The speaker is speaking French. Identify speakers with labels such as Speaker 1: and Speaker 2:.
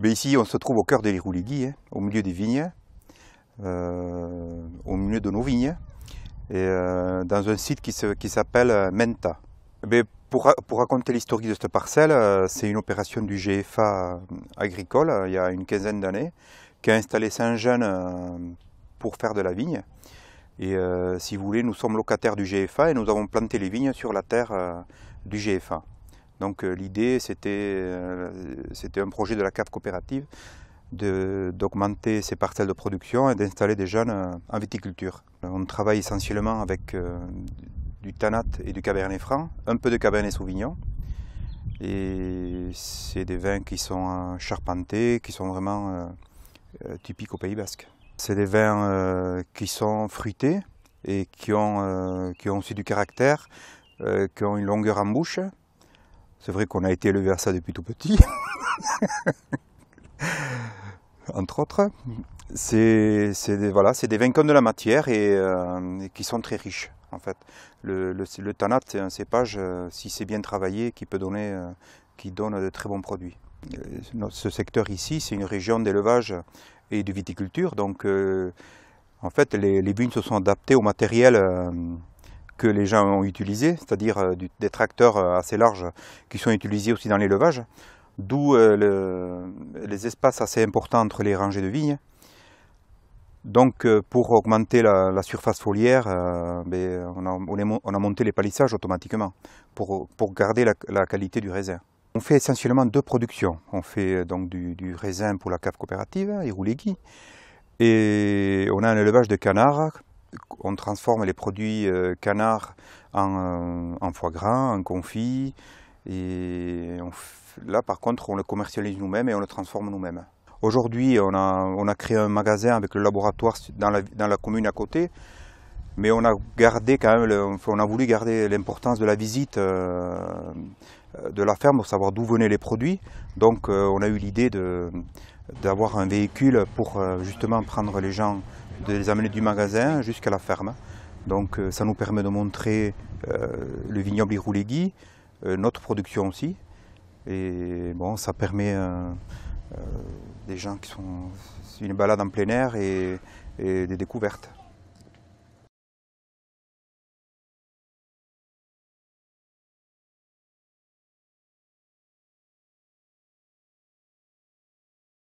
Speaker 1: Mais ici, on se trouve au cœur de l'Irouléguy, hein, au milieu des vignes, au milieu de nos vignes, et dans un site qui s'appelle Menta. Mais pour raconter l'historique de cette parcelle, c'est une opération du GFA agricole, il y a une quinzaine d'années, qui a installé Saint-Jean pour faire de la vigne. Et si vous voulez, nous sommes locataires du GFA et nous avons planté les vignes sur la terre du GFA. Donc l'idée, c'était un projet de la cave coopérative d'augmenter ces parcelles de production et d'installer des jeunes en viticulture. On travaille essentiellement avec du Tanat et du Cabernet Franc, un peu de Cabernet Sauvignon. Et c'est des vins qui sont charpentés, qui sont vraiment typiques au Pays Basque. C'est des vins qui sont fruités et qui ont aussi du caractère, qui ont une longueur en bouche. C'est vrai qu'on a été élevé à ça depuis tout petit, entre autres. C'est des vins comme de la matière et qui sont très riches, en fait. Le Tanat, c'est un cépage, si c'est bien travaillé, qui donne de très bons produits. Ce secteur ici, c'est une région d'élevage et de viticulture, donc en fait, les vignes se sont adaptées au matériel que les gens ont utilisé, c'est-à-dire des tracteurs assez larges qui sont utilisés aussi dans l'élevage, d'où les espaces assez importants entre les rangées de vignes. Donc pour augmenter la surface foliaire, on a monté les palissages automatiquement pour garder la qualité du raisin. On fait essentiellement deux productions. On fait donc du raisin pour la cave coopérative, Irouléguy, et on a un élevage de canards. On transforme les produits canards en foie gras, en confit, et là par contre on le commercialise nous-mêmes et on le transforme nous-mêmes. Aujourd'hui on a créé un magasin avec le laboratoire dans la commune à côté, mais on a gardé quand même, on a voulu garder l'importance de la visite de la ferme pour savoir d'où venaient les produits. Donc on a eu l'idée d'avoir un véhicule pour justement prendre les gens, de les amener du magasin jusqu'à la ferme. Donc ça nous permet de montrer le vignoble Irouléguy, notre production aussi. Et bon, ça permet des gens qui sont une balade en plein air et des découvertes.